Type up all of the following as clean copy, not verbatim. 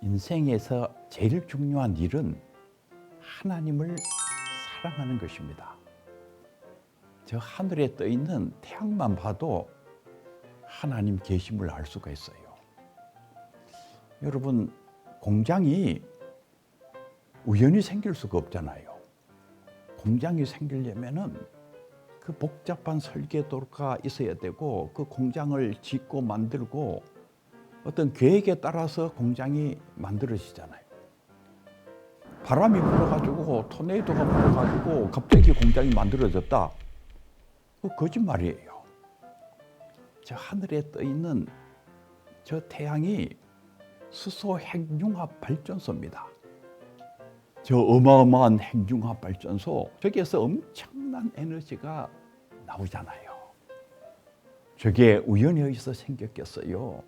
인생에서 제일 중요한 일은 하나님을 사랑하는 것입니다. 저 하늘에 떠 있는 태양만 봐도 하나님 계심을 알 수가 있어요. 여러분, 공장이 우연히 생길 수가 없잖아요. 공장이 생기려면은 그 복잡한 설계도가 있어야 되고, 그 공장을 짓고 만들고 어떤 계획에 따라서 공장이 만들어지잖아요. 바람이 불어가지고 토네이도가 불어가지고 갑자기 공장이 만들어졌다. 그거 거짓말이에요. 저 하늘에 떠 있는 저 태양이 수소 핵융합 발전소입니다. 저 어마어마한 핵융합 발전소, 저기에서 엄청난 에너지가 나오잖아요. 저게 우연에 의해서 생겼겠어요?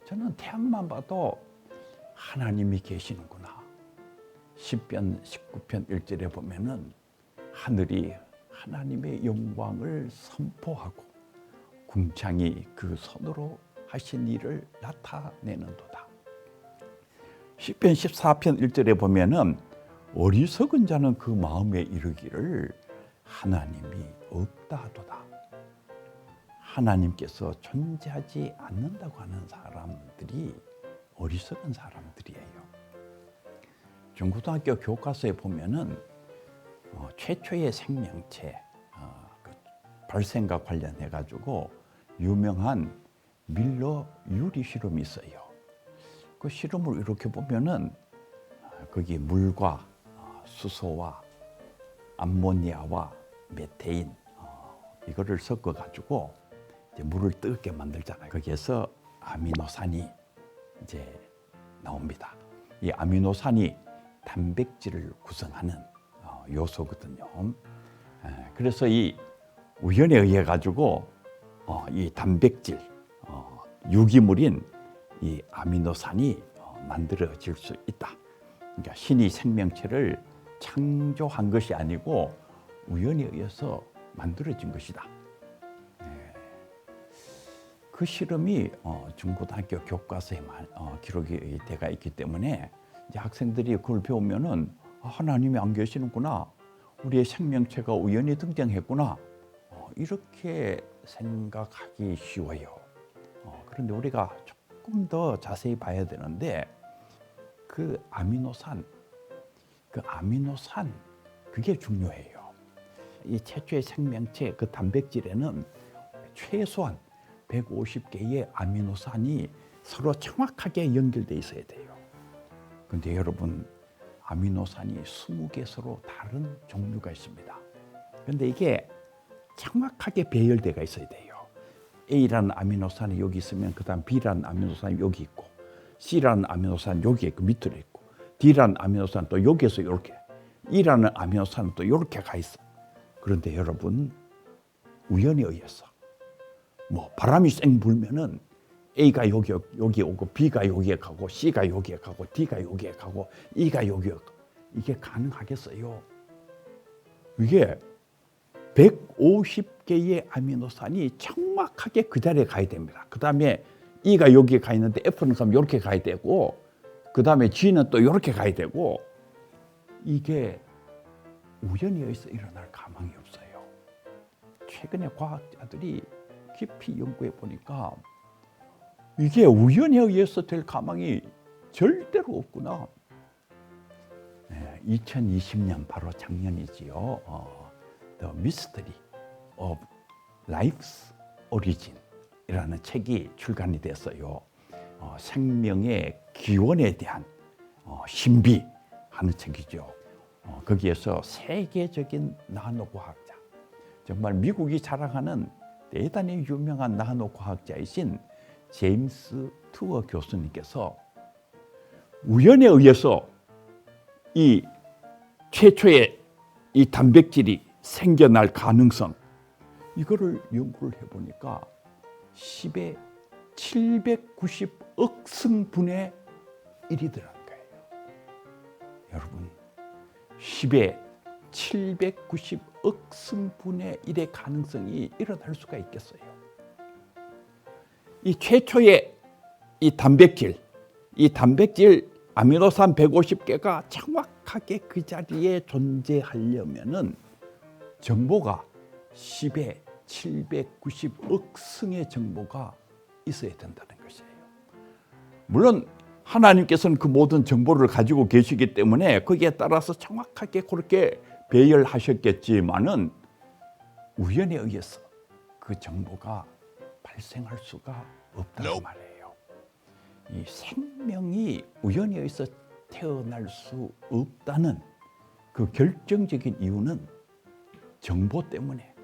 저는 태양만 봐도 하나님이 계시는구나. 시편 19편 1절에 보면은 하늘이 하나님의 영광을 선포하고 궁창이 그 손으로 하신 일을 나타내는도다. 시편 14편 1절에 보면은 어리석은 자는 그 마음에 이르기를 하나님이 없다 하도다. 하나님께서 존재하지 않는다고 하는 사람들이 어리석은 사람들이에요. 중고등학교 교과서에 보면은 최초의 생명체 그 발생과 관련해 가지고 유명한 밀러 유리 실험이 있어요. 그 실험을 이렇게 보면은 거기 물과 수소와 암모니아와 메테인 이거를 섞어 가지고 물을 뜨겁게 만들잖아요. 거기에서 아미노산이 이제 나옵니다. 이 아미노산이 단백질을 구성하는 요소거든요. 그래서 이 우연에 의해 가지고 이 단백질 유기물인 이 아미노산이 만들어질 수 있다. 그러니까 신이 생명체를 창조한 것이 아니고 우연에 의해서 만들어진 것이다. 그 실험이 중고등학교 교과서에 기록이 되어 있기 때문에 이제 학생들이 그걸 배우면은 하나님이 안 계시는구나, 우리의 생명체가 우연히 등장했구나, 이렇게 생각하기 쉬워요. 그런데 우리가 조금 더 자세히 봐야 되는데 그 아미노산 그게 중요해요. 이 최초의 생명체 그 단백질에는 최소한 150개의 아미노산이 서로 정확하게 연결되어 있어야 돼요. 그런데 여러분, 아미노산이 20개 서로 다른 종류가 있습니다. 그런데 이게 정확하게 배열되어 있어야 돼요. A라는 아미노산이 여기 있으면 그 다음 B라는 아미노산이 여기 있고, C라는 아미노산이 여기 있고 밑으로 있고, D라는 아미노산은 또 여기에서 이렇게, E라는 아미노산은 또 이렇게 가 있어. 그런데 여러분, 우연에 의해서 바람이 쌩 불면은 A가 여기 오고 B가 여기에 가고 C가 여기에 가고 D가 여기에 가고 E가 여기에 가고, 이게 가능하겠어요? 이게 150개의 아미노산이 정확하게 그 자리에 가야 됩니다. 그 다음에 E가 여기에 가 있는데 F는 그럼 이렇게 가야 되고, 그 다음에 G는 또 이렇게 가야 되고, 이게 우연에 의해서 일어날 가망이 없어요. 최근에 과학자들이 깊이 연구해 보니까 이게 우연에 의해서 될 가망이 절대로 없구나. 2020년 바로 작년이지요. The Mystery of Life's Origin이라는 책이 출간이 됐어요. 생명의 기원에 대한 신비하는 책이죠. 거기에서 세계적인 나노과학자, 정말 미국이 자랑하는 대단히 유명한 나노과학자이신 제임스 투어 교수님께서 우연에 의해서 이 최초의 이 단백질이 생겨날 가능성, 이거를 연구를 해보니까 10의 790억 승분의 1이더라는 거예요. 여러분, 10의 790억 승분의 1의 가능성이 일어날 수가 있겠어요. 이 최초의 이 단백질 아미노산 150개가 정확하게 그 자리에 존재하려면은 정보가 10의 790억 승의 정보가 있어야 된다는 것이에요. 물론 하나님께서는 그 모든 정보를 가지고 계시기 때문에 거기에 따라서 정확하게 그렇게 배열하셨겠지만은 우연에 의해서 그 정보가 발생할 수가 없다는 말이에요. 이 생명이 우연에 의해서 태어날 수 없다는 그 결정적인 이유는 정보 때문에,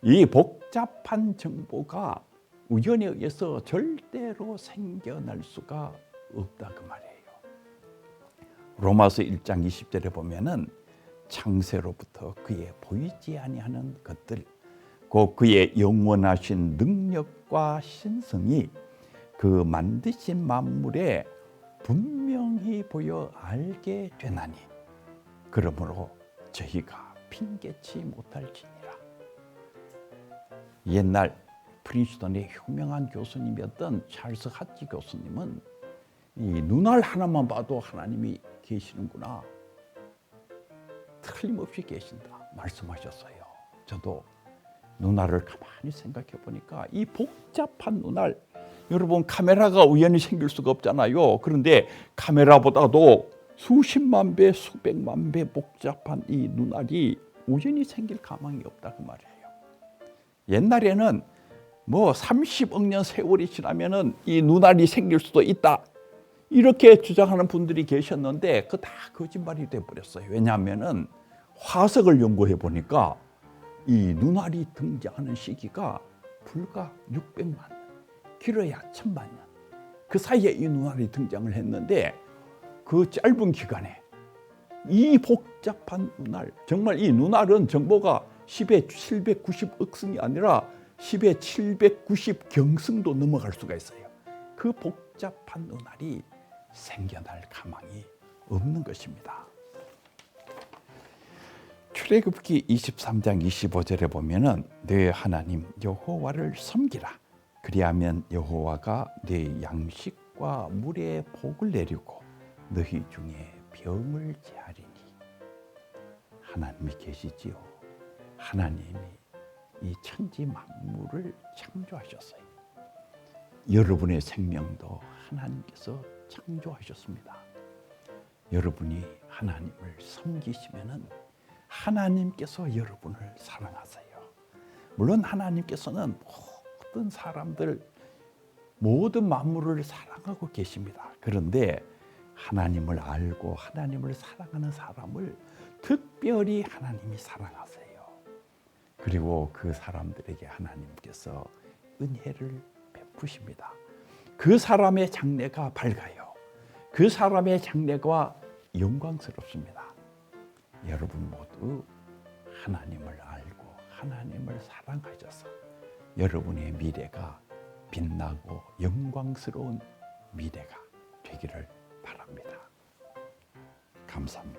이 복잡한 정보가 우연에 의해서 절대로 생겨날 수가 없다 그 말이에요. 로마서 1장 20절에 보면은 창세로부터 그의 보이지 아니하는 것들, 곧 그의 영원하신 능력과 신성이 그 만드신 만물에 분명히 보여 알게 되나니 그러므로 저희가 핑계치 못할지니라. 옛날 프린스턴의 유명한 교수님이었던 찰스 하치 교수님은 이 눈알 하나만 봐도 하나님이 계시는구나, 틀림없이 계신다 말씀하셨어요. 저도 눈알을 가만히 생각해 보니까 이 복잡한 눈알, 여러분 카메라가 우연히 생길 수가 없잖아요. 그런데 카메라보다도 수십만 배, 수백만 배 복잡한 이 눈알이 우연히 생길 가망이 없다 그 말이에요. 옛날에는 뭐 30억 년 세월이 지나면은 이 눈알이 생길 수도 있다, 이렇게 주장하는 분들이 계셨는데 그거 다 거짓말이 돼 버렸어요. 왜냐하면은 화석을 연구해 보니까 이 눈알이 등장하는 시기가 불과 600만 년, 길어야 1000만 년, 그 사이에 이 눈알이 등장을 했는데 그 짧은 기간에 이 복잡한 눈알, 정말 이 눈알은 정보가 10의 790억 승이 아니라 10의 790경승도 넘어갈 수가 있어요. 그 복잡한 눈알이 생겨날 가망이 없는 것입니다. 출애굽기 23장 25절에 보면은 네 하나님 여호와를 섬기라. 그리하면 여호와가 네 양식과 물에 복을 내리고 너희 중에 병을 제하리니. 하나님이 계시지요. 하나님이 이 천지 만물을 창조하셨어요. 여러분의 생명도 하나님께서 창조하셨습니다. 여러분이 하나님을 섬기시면은 하나님께서 여러분을 사랑하세요. 물론 하나님께서는 모든 사람들, 모든 만물을 사랑하고 계십니다. 그런데 하나님을 알고 하나님을 사랑하는 사람을 특별히 하나님이 사랑하세요. 그리고 그 사람들에게 하나님께서 은혜를 베푸십니다. 그 사람의 장래가 밝아요. 그 사람의 장래가 영광스럽습니다. 여러분 모두 하나님을 알고 하나님을 사랑하셔서 여러분의 미래가 빛나고 영광스러운 미래가 되기를 바랍니다. 감사합니다.